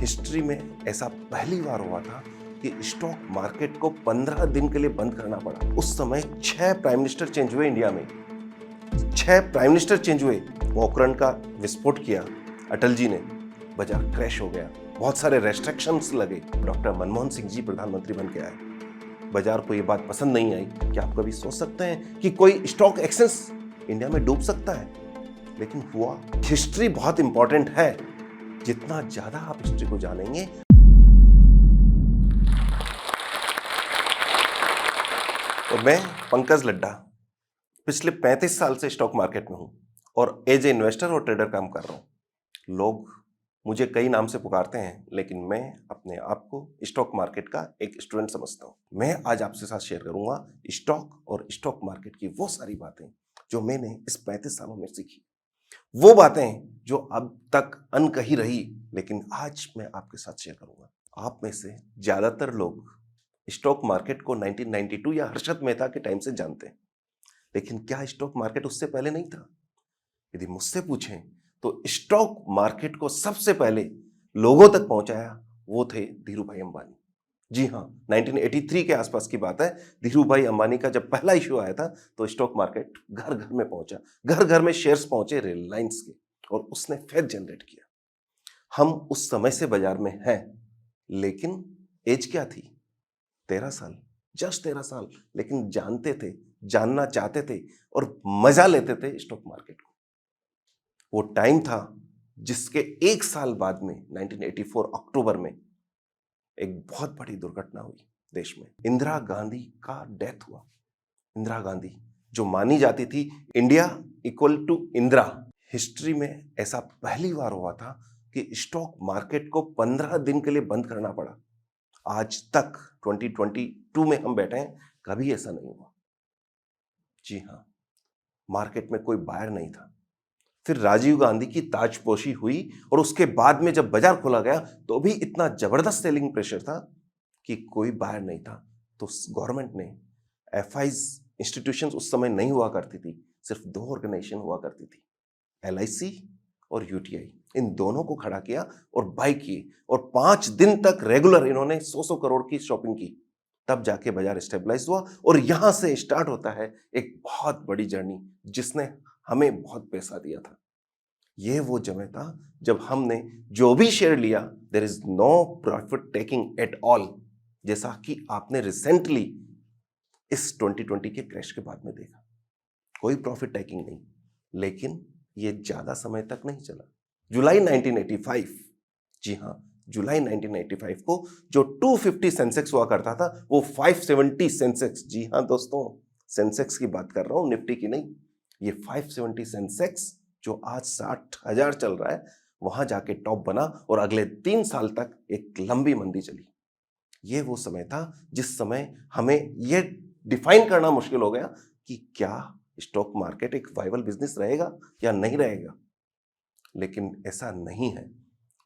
History में ऐसा पहली बार हुआ था कि स्टॉक मार्केट को 15 दिन के लिए बंद करना पड़ा। उस समय 6 प्राइम मिनिस्टर चेंज हुए इंडिया में। 6 प्राइम मिनिस्टर चेंज हुए। पोखरण का विस्फोट किया अटल जी ने, बाजार क्रैश हो गया, बहुत सारे रेस्ट्रिक्शंस लगे। डॉक्टर मनमोहन सिंह जी प्रधानमंत्री बन के आए। बाजार को ये बात पसंद नहीं आई कि आप कभी सोच सकते हैं कि कोई स्टॉक एक्सचेंज इंडिया में डूब सकता है, लेकिन हुआ। हिस्ट्री बहुत इंपॉर्टेंट है। जितना ज्यादा आप हिस्ट्री को जानेंगे, और मैं पंकज लड्डा पिछले 35 साल से स्टॉक मार्केट में हूं और एज ए इन्वेस्टर और ट्रेडर काम कर रहा हूं। लोग मुझे कई नाम से पुकारते हैं, लेकिन मैं अपने आप को स्टॉक मार्केट का एक स्टूडेंट समझता हूं। मैं आज आपसे साथ शेयर करूंगा स्टॉक और स्टॉक मार्केट की वो सारी बातें जो मैंने इस 35 सालों में सीखी, वो बातें जो अब तक अनकही रही, लेकिन आज मैं आपके साथ शेयर करूंगा। आप में से ज्यादातर लोग स्टॉक मार्केट को 1992 या हर्षद मेहता के टाइम से जानते हैं, लेकिन क्या स्टॉक मार्केट उससे पहले नहीं था? यदि मुझसे पूछें तो स्टॉक मार्केट को सबसे पहले लोगों तक पहुंचाया वो थे धीरू भाई अंबानी। जी हाँ, 1983 के आसपास की बात है। धीरू भाई अंबानी का जब पहला इश्यू आया था तो स्टॉक मार्केट घर घर में पहुंचा, घर घर में शेयर्स पहुंचे रिलायंस के, और उसने फेथ जनरेट किया। हम उस समय से बाजार में हैं, लेकिन एज क्या थी? 13 साल, जस्ट 13 साल, लेकिन जानते थे, जानना चाहते थे और मजा लेते थे स्टॉक मार्केट को। वो टाइम था जिसके एक साल बाद में 1984 अक्टूबर में एक बहुत बड़ी दुर्घटना हुई देश में। इंदिरा गांधी का डेथ हुआ। इंदिरा गांधी जो मानी जाती थी India equal to Indira. History में ऐसा पहली बार हुआ था कि स्टॉक मार्केट को 15 दिन के लिए बंद करना पड़ा। आज तक 2022 में हम बैठे हैं, कभी ऐसा नहीं हुआ। जी हाँ, मार्केट में कोई बायर नहीं था। फिर राजीव गांधी की ताजपोशी हुई और उसके बाद में जब बाजार खोला गया तो भी इतना जबरदस्त सेलिंग प्रेशर था कि कोई बायर नहीं था। तो गवर्नमेंट ने एफआईज इंस्टीट्यूशंस उस समय नहीं हुआ करती थी, सिर्फ 2 ऑर्गेनाइजेशन हुआ करती थी, एलआईसी और यूटीआई। इन दोनों को खड़ा किया और बाय किए, और 5 दिन तक रेगुलर इन्होंने 100 करोड़ की शॉपिंग की। तब जाके बाजार स्टेबलाइज हुआ, और यहां से स्टार्ट होता है एक बहुत बड़ी जर्नी जिसने हमें बहुत पैसा दिया था। ये वो समय था जब हमने जो भी शेयर लिया, there is no profit taking at all, जैसा कि आपने रिसेंटली इस 2020 के क्रैश के बाद में देखा। कोई प्रॉफिट टेकिंग नहीं, लेकिन ये ज्यादा समय तक नहीं चला। जुलाई 1985, जी हाँ, जुलाई 1985 को जो 250 सेंसेक्स हुआ करता था वो 570 सेंसेक्स, जी हाँ दोस्तों, सेंसेक्स की बात कर रहा हूं, निफ्टी की नहीं। ये 570 सेंसेक्स जो आज 60,000 चल रहा है, वहां जाके टॉप बना और अगले 3 साल तक एक लंबी मंदी चली। ये वो समय था जिस समय हमें ये डिफाइन करना मुश्किल हो गया कि क्या स्टॉक मार्केट एक वाइबल बिजनेस रहेगा या नहीं रहेगा। लेकिन ऐसा नहीं है।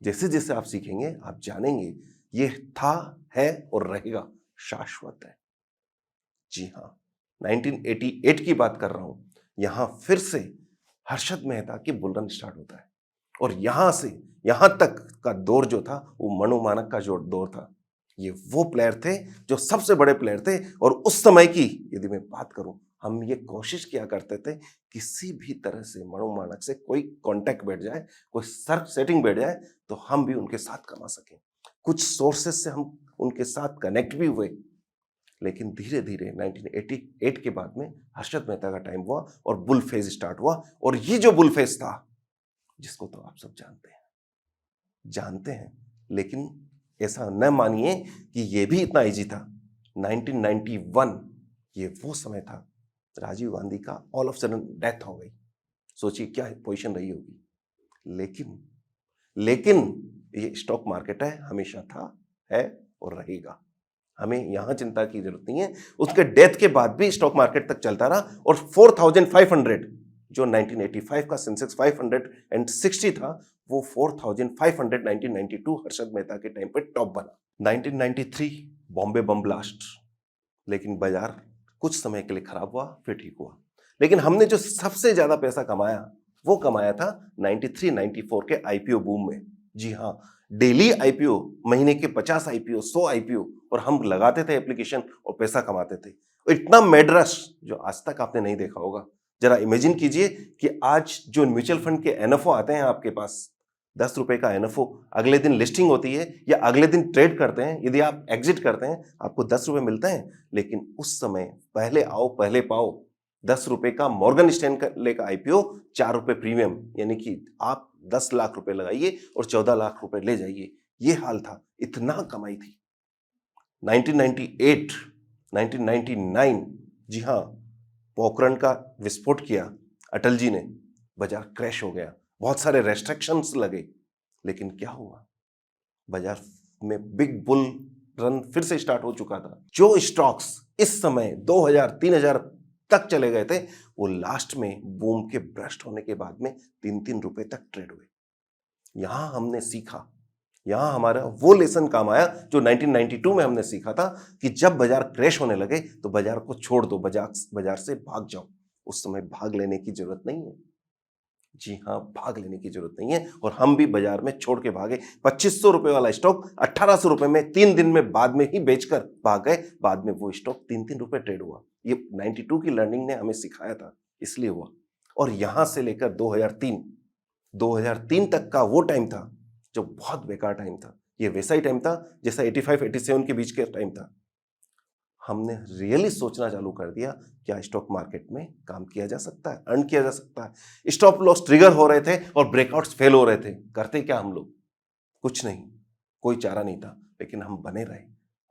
जैसे जैसे आप सीखेंगे आप जानेंगे, ये था, है और रहेगा, शाश्वत है। जी हाँ, 1988 की बात कर रहा हूं। यहां फिर से हर्षद मेहता की बुलरन स्टार्ट होता है, और यहां से यहां तक का दौर जो था वो मनु मानक का जो दौर था। ये वो प्लेयर थे जो सबसे बड़े प्लेयर थे, और उस समय की यदि मैं बात करूं, हम ये कोशिश किया करते थे किसी भी तरह से मनु मानक से कोई कांटेक्ट बैठ जाए, कोई सर्च सेटिंग बैठ जाए, तो हम भी उनके साथ कमा सकें। कुछ सोर्सेस से हम उनके साथ कनेक्ट भी हुए, लेकिन धीरे धीरे 1988 के बाद में हर्षद मेहता का टाइम हुआ और बुल फेज स्टार्ट हुआ। और ये जो बुल फेज था, जिसको तो आप सब जानते हैं, लेकिन ऐसा न मानिए कि ये भी इतना इजी था। 1991 ये वो समय था, राजीव गांधी का ऑल ऑफ सडन डेथ हो गई। सोचिए क्या पोजीशन रही होगी। लेकिन ये स्टॉक मार्केट है, हमेशा था, है और रहेगा। हमें यहां चिंता की जरूरत नहीं है। उसके डेथ के बाद भी स्टॉक मार्केट तक चलता रहा, और 4500 जो 1985 का सेंसेक्स 560 था, वो 4500 1992 हर्षद मेहता के टाइम पे टॉप बना। 1993 बॉम्बे बम ब्लास्ट, लेकिन बाजार कुछ समय के लिए खराब हुआ, फिर ठीक हुआ। लेकिन हमने जो सबसे ज्यादा पैसा कमाया वो कमाया था 93-94 के आईपीओ बूम में। जी हाँ, डेली आईपीओ, महीने के 50 आईपीओ, 100 आईपीओ, और हम लगाते थे एप्लीकेशन और पैसा कमाते थे। और इतना मैड रश जो आज तक आपने नहीं देखा होगा। जरा इमेजिन कीजिए कि आज जो म्यूचुअल फंड के एनएफओ आते हैं आपके पास, 10 रुपए का एनएफओ, अगले दिन लिस्टिंग होती है या अगले दिन ट्रेड करते हैं, यदि आप एग्जिट करते हैं आपको 10 रुपए मिलते हैं। लेकिन उस समय पहले आओ पहले पाओ, 10 रुपए का मॉर्गन स्टैनले का आईपीओ, 4 रुपए प्रीमियम, यानी कि आप 10 लाख रुपए लगाइए और 14 लाख रुपए ले जाइए। ये हाल था, इतना कमाई थी। 1998, 1999, जी हाँ, पोखरण का विस्फोट किया अटल जी ने, बाजार क्रैश हो गया, बहुत सारे रेस्ट्रिक्शंस लगे, लेकिन क्या हुआ, बाजार में बिग बुल रन फिर से स्टार्ट हो चुका था। जो स्टॉक्स इस समय 2000-3000 तक चले गए थे, वो लास्ट में बूम के ब्रस्ट होने के बाद में 3-3 रुपए तक ट्रेड हुए। यहां हमने सीखा, यहां हमारा वो लेसन काम आया जो 1992 में हमने सीखा था कि जब बाजार क्रैश होने लगे तो बाजार को छोड़ दो, बाजार से भाग जाओ। उस समय भाग लेने की जरूरत नहीं है। जी हाँ, भाग लेने की जरूरत नहीं है। और हम भी बाजार में छोड़ के भागे। 2500 रुपए वाला स्टॉक 1800 रुपए में 3 दिन में बाद में ही बेचकर भाग गए। बाद में वो स्टॉक 3-3 रुपए ट्रेड हुआ। ये 92 की लर्निंग ने हमें सिखाया था, इसलिए हुआ। और यहां से लेकर 2003 तक का वो टाइम था जो बहुत बेकार टाइम था। ये वैसा ही टाइम था जैसा 85-87 के बीच के टाइम था। हमने रियली सोचना चालू कर दिया, क्या स्टॉक मार्केट में काम किया जा सकता है, अर्न किया जा सकता है। स्टॉप लॉस ट्रिगर हो रहे थे और ब्रेकआउट्स फेल हो रहे थे। करते क्या हम लोग? कुछ नहीं, कोई चारा नहीं था, लेकिन हम बने रहे।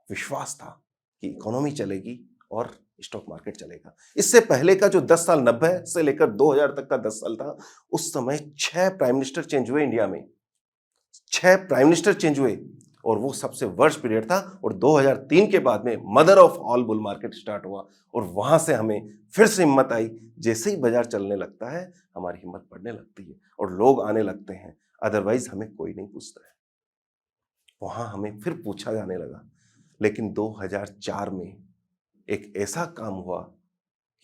विश्वास था कि इकोनॉमी चलेगी और स्टॉक मार्केट चलेगा। इससे पहले का जो 10 साल, 90 से लेकर 2000 तक का 10 साल था, उस समय 6 प्राइम मिनिस्टर चेंज हुए इंडिया में। 6 प्राइम मिनिस्टर चेंज हुए और वो सबसे वर्स्ट पीरियड था। और 2003 के बाद में mother of all bull market start हुआ और वहां से हमें फिर से हिम्मत आई। जैसे ही बाजार चलने लगता है हमारी हिम्मत बढ़ने लगती है और लोग आने लगते हैं, अदरवाइज हमें कोई नहीं पूछता है। वहां हमें फिर पूछा जाने लगा। लेकिन 2004 में एक ऐसा काम हुआ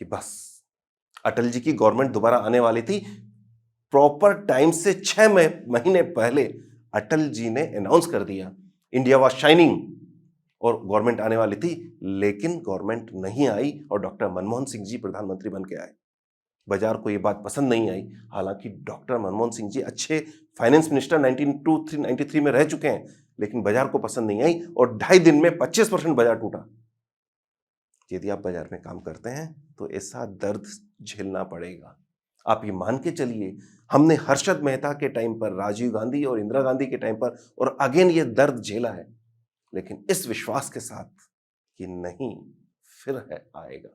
कि बस, अटल जी की गवर्नमेंट दोबारा आने वाली थी। प्रॉपर टाइम से 6 महीने पहले अटल जी ने अनाउंस कर दिया, इंडिया वाज शाइनिंग, और गवर्नमेंट आने वाली थी। लेकिन गवर्नमेंट नहीं आई और डॉक्टर मनमोहन सिंह जी प्रधानमंत्री बन के आए। बाजार को ये बात पसंद नहीं आई। हालांकि डॉक्टर मनमोहन सिंह जी अच्छे फाइनेंस मिनिस्टर 1993 में रह चुके हैं, लेकिन बाजार को पसंद नहीं आई और 2.5 दिन में 25% बाजार टूटा। यदि आप बाजार में काम करते हैं तो ऐसा दर्द झेलना पड़ेगा। आप ये मान के चलिए, हमने हर्षद मेहता के टाइम पर, राजीव गांधी और इंदिरा गांधी के टाइम पर और अगेन ये दर्द झेला है, लेकिन इस विश्वास के साथ कि नहीं, फिर है आएगा।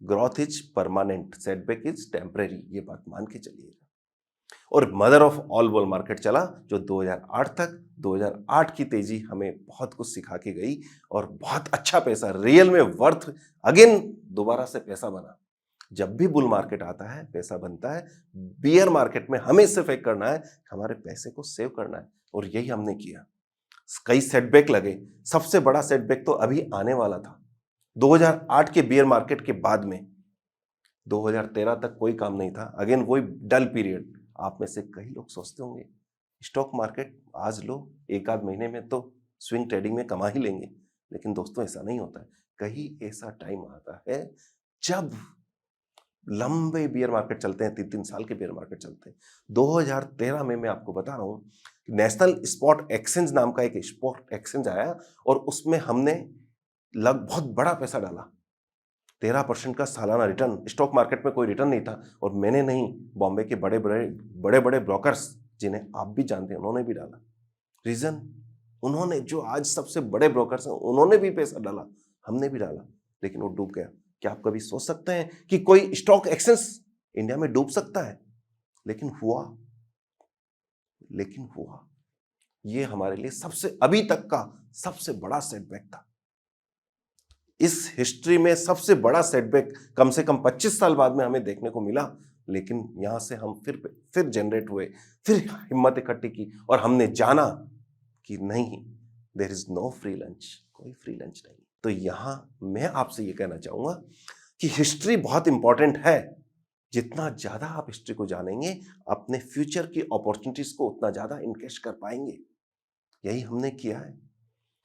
Growth is permanent, setback is temporary, ये बात मान के चलिएगा। और mother of all bull market चला जो 2008 तक। 2008 की तेजी हमें बहुत कुछ सिखा के गई और बहुत अच्छा पैसा, रियल में वर्थ, अगेन दोबारा से पैसा बना। जब भी बुल मार्केट आता है पैसा बनता है। बियर मार्केट में हमें सिर्फ एक करना है, हमारे पैसे को सेव करना है, और यही हमने किया। कई सेटबैक लगे, सबसे बड़ा सेटबैक तो अभी आने वाला था 2008 के बियर मार्केट के बाद में। 2013 तक कोई काम नहीं था, अगेन वही डल पीरियड। आप में से कई लोग सोचते होंगे स्टॉक मार्केट आज लो, एक आध महीने में तो स्विंग ट्रेडिंग में कमा ही लेंगे, लेकिन दोस्तों ऐसा नहीं होता है। कहीं ऐसा टाइम आता है जब लंबे बियर मार्केट चलते हैं, 3-3 साल के बियर मार्केट चलते हैं। 2013 में मैं आपको बता रहा हूं, नेशनल स्पॉट एक्सचेंज नाम का एक स्पॉट एक्सचेंज आया और उसमें हमने बहुत बड़ा पैसा डाला। 13% का सालाना रिटर्न। स्टॉक मार्केट में कोई रिटर्न नहीं था और मैंने नहीं, बॉम्बे के बड़े बड़े ब्रोकर्स, जिन्हें आप भी जानते हैं, उन्होंने भी डाला। रीजन, उन्होंने, जो आज सबसे बड़े ब्रोकर्स हैं, उन्होंने भी पैसा डाला, हमने भी डाला, लेकिन वो डूब गया। क्या आप कभी सोच सकते हैं कि कोई स्टॉक एक्सचेंज इंडिया में डूब सकता है? लेकिन हुआ। ये हमारे लिए सबसे, अभी तक का सबसे बड़ा सेटबैक था। इस हिस्ट्री में सबसे बड़ा सेटबैक कम से कम 25 साल बाद में हमें देखने को मिला। लेकिन यहां से हम फिर जनरेट हुए, फिर हिम्मत इकट्ठी की और हमने जाना कि नहीं, there is no free lunch, कोई फ्री लंच नहीं। तो यहां मैं आपसे ये कहना चाहूंगा कि हिस्ट्री बहुत इंपॉर्टेंट है, जितना ज्यादा आप हिस्ट्री को जानेंगे, अपने फ्यूचर की अपॉर्चुनिटीज को उतना ज्यादा इनकेश कर पाएंगे। यही हमने किया है।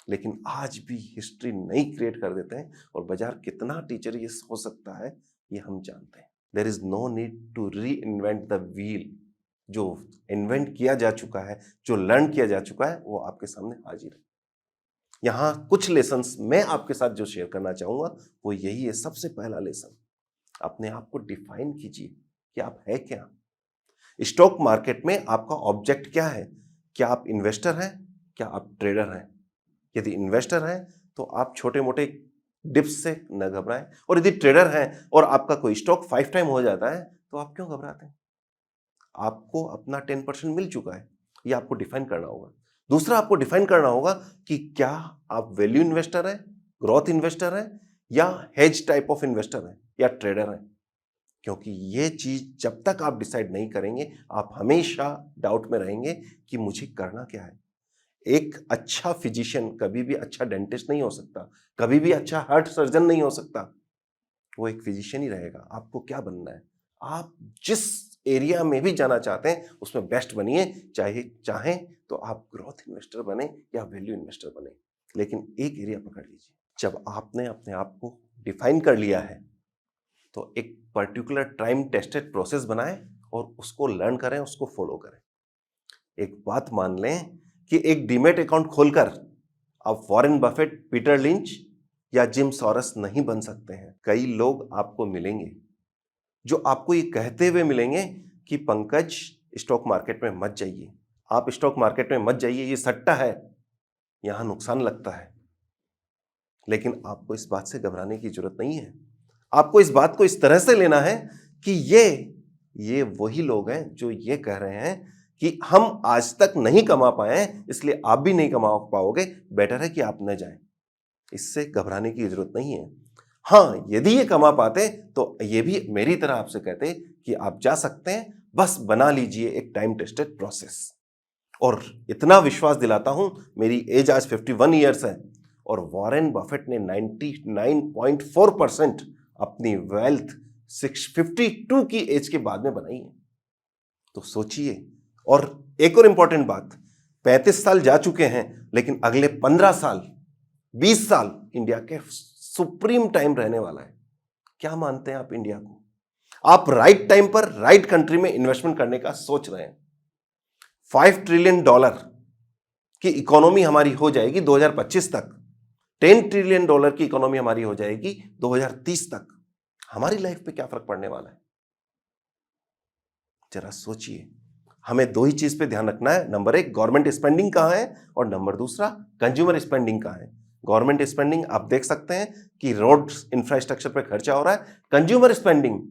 लेकिन आज भी हिस्ट्री नई क्रिएट कर देते हैं और बाजार कितना टीचरियस हो सकता है ये हम जानते हैं। There is no need to reinvent the wheel. जो इन्वेंट किया जा चुका है, जो लर्न किया जा चुका है, वो आपके सामने हाजिर है। यहां कुछ लेसन्स मैं आपके साथ जो शेयर करना चाहूंगा वो यही है। सबसे पहला लेसन, अपने आप को डिफाइन कीजिए कि आप है क्या। स्टॉक मार्केट में आपका ऑब्जेक्ट क्या है? क्या आप इन्वेस्टर हैं? क्या आप ट्रेडर हैं? यदि इन्वेस्टर हैं तो आप छोटे मोटे डिप्स से न घबराएं, और यदि ट्रेडर हैं और आपका कोई स्टॉक 5 टाइम हो जाता है तो आप क्यों घबराते हैं? आपको अपना 10% मिल चुका है, ये आपको डिफाइन करना होगा। दूसरा, आपको डिफाइन करना होगा कि क्या आप वैल्यू इन्वेस्टर हैं, ग्रोथ इन्वेस्टर हैं, या हेज टाइप ऑफ इन्वेस्टर हैं, या ट्रेडर हैं। क्योंकि ये चीज जब तक आप डिसाइड नहीं करेंगे, आप हमेशा डाउट में रहेंगे कि मुझे करना क्या है। एक अच्छा फिजिशियन कभी भी अच्छा डेंटिस्ट नहीं हो सकता, कभी भी अच्छा हार्ट सर्जन नहीं हो सकता। वो एक फिजिशियन ही रहेगा। आपको क्या बनना है? आप जिस एरिया में भी जाना चाहते हैं उसमें बेस्ट बनिए। चाहे तो आप ग्रोथ इन्वेस्टर बने या वैल्यू इन्वेस्टर बने, लेकिन एक एरिया पकड़ लीजिए। जब आपने अपने आप को डिफाइन कर लिया है तो एक पर्टिकुलर टाइम टेस्टेड प्रोसेस बनाएं और उसको लर्न करें, उसको फॉलो करें। एक बात मान लें कि एक डीमेट अकाउंट खोलकर आप वॉरेन बफेट, पीटर लिंच या जिम सॉरस नहीं बन सकते हैं। कई लोग आपको मिलेंगे जो आपको ये कहते हुए मिलेंगे कि पंकज, स्टॉक मार्केट में मत जाइए, आप स्टॉक मार्केट में मत जाइए, ये सट्टा है, यहां नुकसान लगता है। लेकिन आपको इस बात से घबराने की जरूरत नहीं है। आपको इस बात को इस तरह से लेना है कि ये वही लोग हैं जो ये कह रहे हैं कि हम आज तक नहीं कमा पाए, इसलिए आप भी नहीं कमा पाओगे, बेटर है कि आप न जाएं। इससे घबराने की जरूरत नहीं है। हाँ, यदि ये कमा पाते तो ये भी मेरी तरह आपसे कहते कि आप जा सकते हैं, बस बना लीजिए एक टाइम टेस्टेड प्रोसेस। और इतना विश्वास दिलाता हूं, मेरी एज आज 51 ईयर्स है और वॉरेन बफेट ने 99.4% अपनी वेल्थ 652 की एज के बाद में बनाई है। तो सोचिए। और एक और इंपॉर्टेंट बात, 35 साल जा चुके हैं, लेकिन अगले 15 साल, 20 साल इंडिया के सुप्रीम टाइम रहने वाला है। क्या मानते हैं आप इंडिया को? आप राइट टाइम पर राइट कंट्री में इन्वेस्टमेंट करने का सोच रहे हैं। $5 ट्रिलियन की इकोनॉमी हमारी हो जाएगी 2025 तक। $10 ट्रिलियन की इकोनॉमी हमारी हो जाएगी 2030 तक। हमारी लाइफ पे क्या फर्क पड़ने वाला है? जरा सोचिए। हमें दो ही चीज पे ध्यान रखना है। नंबर 1, गवर्नमेंट स्पेंडिंग कहां है, और नंबर दूसरा, कंज्यूमर स्पेंडिंग कहां है। गवर्नमेंट स्पेंडिंग आप देख सकते हैं कि रोड इंफ्रास्ट्रक्चर पे खर्चा हो रहा है। कंज्यूमर स्पेंडिंग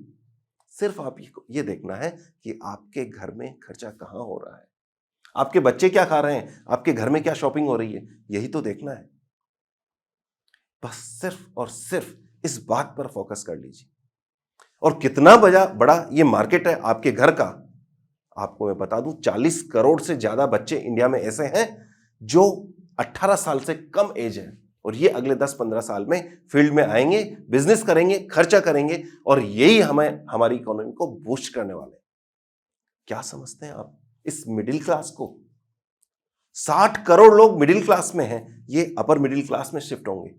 सिर्फ आप ये देखना है कि आपके घर में खर्चा कहां हो रहा है, आपके बच्चे क्या खा रहे हैं, आपके घर में क्या शॉपिंग हो रही है, यही तो देखना है। बस सिर्फ और सिर्फ इस बात पर फोकस कर लीजिए। और कितना बड़ा ये मार्केट है आपके घर का, आपको मैं बता दूं, 40 करोड़ से ज्यादा बच्चे इंडिया में ऐसे हैं जो 18 साल से कम एज है, और ये अगले 10-15 साल में फील्ड में आएंगे, बिजनेस करेंगे, खर्चा करेंगे, और यही हमारी इकोनॉमी को बूस्ट करने वाले हैं। क्या समझते हैं आप इस मिडिल क्लास को? 60 करोड़ लोग मिडिल क्लास में हैं, ये अपर मिडिल क्लास में शिफ्ट होंगे।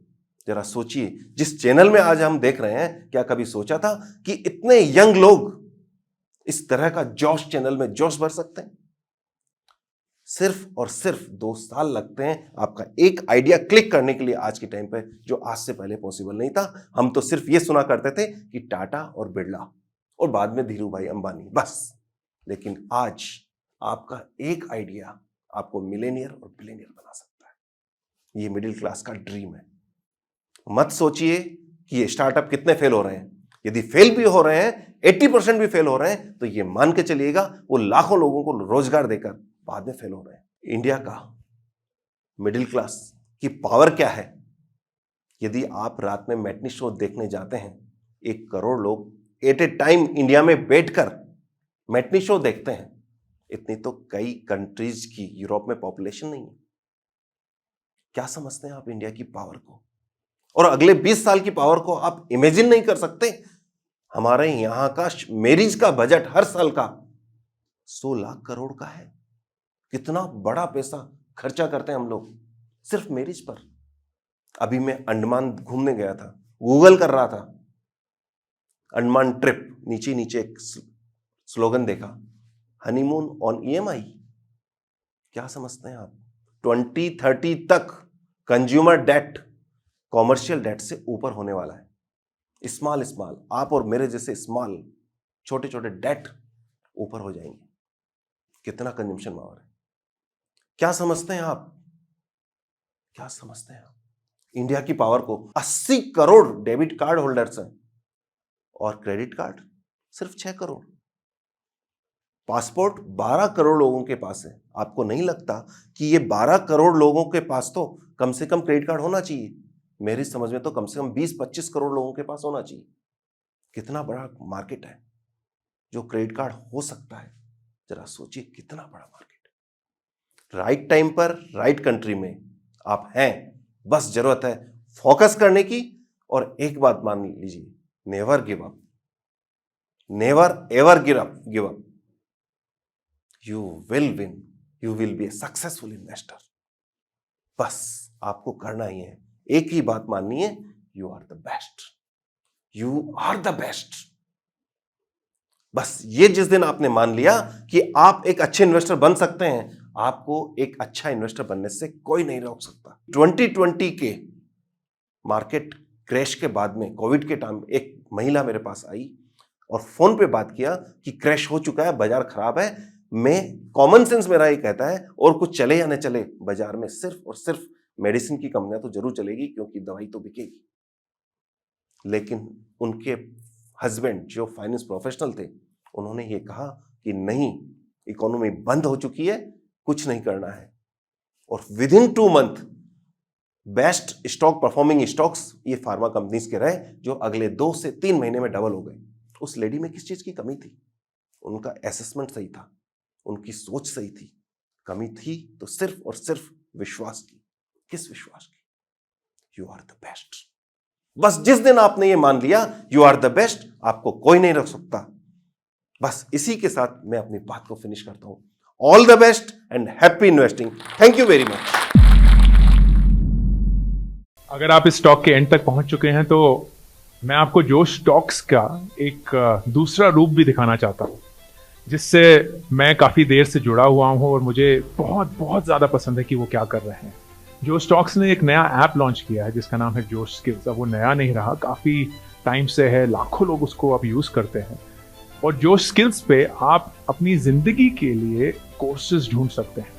जरा सोचिए, जिस चैनल में आज हम देख रहे हैं, क्या कभी सोचा था कि इतने यंग लोग इस तरह का जोश चैनल में जोश भर सकते हैं? सिर्फ और सिर्फ 2 साल लगते हैं आपका एक आइडिया क्लिक करने के लिए आज के टाइम पे, जो आज से पहले पॉसिबल नहीं था। हम तो सिर्फ ये सुना करते थे कि टाटा और बिरला और बाद में धीरू भाई अंबानी, बस। लेकिन आज आपका एक आइडिया आपको मिलेनियर और बिलियनियर बना सकता है। ये मिडिल क्लास का ड्रीम है। मत सोचिए कि ये स्टार्टअप कितने फेल हो रहे हैं। यदि फेल भी हो रहे हैं, 80% भी फेल हो रहे हैं, तो ये मान के चलिएगा वो लाखों लोगों को रोजगार देकर बाद में फेल हो रहे हैं। इंडिया का मिडिल क्लास की पावर क्या है? यदि आप रात में मैटनी शो देखने जाते हैं, 1 करोड़ लोग एट ए टाइम इंडिया में बैठकर मैटनी शो देखते हैं, इतनी तो कई कंट्रीज की यूरोप में पॉपुलेशन नहीं है। क्या समझते हैं आप इंडिया की पावर को? और अगले 20 साल की पावर को आप इमेजिन नहीं कर सकते। हमारे यहां का मैरिज का बजट हर साल का 100 लाख करोड़ का है। कितना बड़ा पैसा खर्चा करते हैं हम लोग सिर्फ मैरिज पर। अभी मैं अंडमान घूमने गया था, गूगल कर रहा था अंडमान ट्रिप, नीचे नीचे एक स्लोगन देखा, हनीमून ऑन EMI। क्या समझते हैं आप? 2030 तक कंज्यूमर डेट कॉमर्शियल डेट से ऊपर होने वाला है। स्मॉल आप और मेरे जैसे स्मॉल छोटे छोटे डेट ऊपर हो जाएंगे। कितना कंजम्पशन पावर है। क्या समझते हैं आप? क्या समझते हैं आप? इंडिया की पावर को 80 करोड़ डेबिट कार्ड होल्डर्स हैं और क्रेडिट कार्ड सिर्फ 6 करोड़। पासपोर्ट 12 करोड़ लोगों के पास है। आपको नहीं लगता कि ये 12 करोड़ लोगों के पास तो कम से कम क्रेडिट कार्ड होना चाहिए? मेरी समझ में तो कम से कम 20-25 करोड़ लोगों के पास होना चाहिए। कितना बड़ा मार्केट है जो क्रेडिट कार्ड हो सकता है। जरा सोचिए कितना बड़ा मार्केट है। राइट टाइम पर राइट कंट्री में आप हैं, बस जरूरत है फोकस करने की। और एक बात मान लीजिए, never give up, never ever give up. You will win, you will be A successful investor. बस आपको करना ही है, एक ही बात माननी है, you are the best, you are the best. बस ये जिस दिन आपने मान लिया कि आप एक अच्छे इन्वेस्टर बन सकते हैं, आपको एक अच्छा इन्वेस्टर बनने से कोई नहीं रोक सकता। 2020 के मार्केट क्रैश के बाद में, कोविड के टाइम, एक महिला मेरे पास आई और फोन पे बात किया कि क्रैश हो चुका है, बाजार खराब है। मैं कॉमन सेंस मेरा ये कहता है, और कुछ चले या न चले, बाजार में सिर्फ और सिर्फ मेडिसिन की कंपनियां तो जरूर चलेगी क्योंकि दवाई तो बिकेगी। लेकिन उनके हस्बैंड जो फाइनेंस प्रोफेशनल थे, उन्होंने ये कहा कि नहीं, इकोनॉमी बंद हो चुकी है, कुछ नहीं करना है। और with in 2 month best stock performing stocks ये फार्मा कंपनीज के रहे, जो अगले 2 से 3 महीने में डबल हो गए। उस लेडी में किस चीज की कमी थी? उनका असेसमेंट सही था, उनकी सोच सही थी। कमी थी तो सिर्फ और सिर्फ विश्वास की। किस विश्वास की? You are the best. बस जिस दिन आपने ये मान लिया यू आर द बेस्ट, आपको कोई नहीं रोक सकता। बस इसी के साथ मैं अपनी बात को फिनिश करता हूं। All the best and happy investing. Thank you very much. अगर आप इस टॉक के एंड तक पहुंच चुके हैं तो मैं आपको जोश टॉक्स का एक दूसरा रूप भी दिखाना चाहता हूं, जिससे मैं काफ़ी देर से जुड़ा हुआ हूं और मुझे बहुत बहुत ज़्यादा पसंद है कि वो क्या कर रहे हैं। जोश टॉक्स ने एक नया ऐप लॉन्च किया है जिसका नाम है जोश स्किल्स। अब वो नया नहीं रहा, काफ़ी टाइम से है, लाखों लोग उसको अब यूज़ करते हैं। और जोश स्किल्स पे आप अपनी ज़िंदगी के लिए कोर्सेज ढूंढ सकते हैं।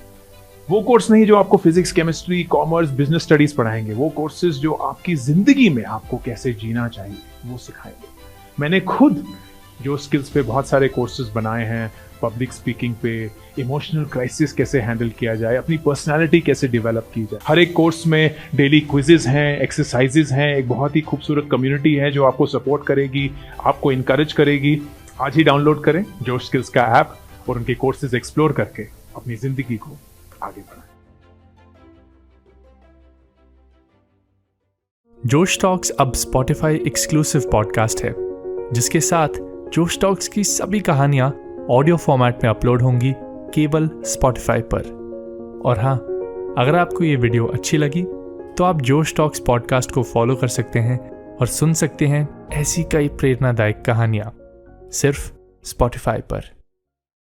वो कोर्स नहीं जो आपको physics, chemistry, commerce, business studies पढ़ाएंगे, वो कोर्सेज जो आपकी ज़िंदगी में आपको कैसे जीना चाहिए वो सिखाएंगे। मैंने खुद जोश स्किल्स पे बहुत सारे कोर्सेज बनाए हैं। पब्लिक स्पीकिंग पे, इमोशनल क्राइसिस कैसे हैंडल किया जाए, अपनी पर्सनालिटी कैसे डेवलप की जाए। हर एक कोर्स में डेली क्विजेज हैं, एक्सरसाइजेज हैं, एक बहुत ही खूबसूरत कम्युनिटी है जो आपको सपोर्ट करेगी, आपको इनकरेज करेगी। आज ही डाउनलोड करें जोश स्किल्स का ऐप और उनके कोर्सेज एक्सप्लोर करके अपनी जिंदगी को आगे बढ़ाएं। जोश टॉक्स अब स्पॉटिफाई एक्सक्लूसिव पॉडकास्ट है, जिसके साथ जोश टॉक्स की सभी कहानियां ऑडियो फॉर्मेट में अपलोड होंगी केवल स्पॉटिफाई पर। और हाँ, अगर आपको ये वीडियो अच्छी लगी तो आप जोश टॉक्स पॉडकास्ट को फॉलो कर सकते हैं और सुन सकते हैं ऐसी कई प्रेरणादायक कहानियां सिर्फ स्पॉटिफाई पर।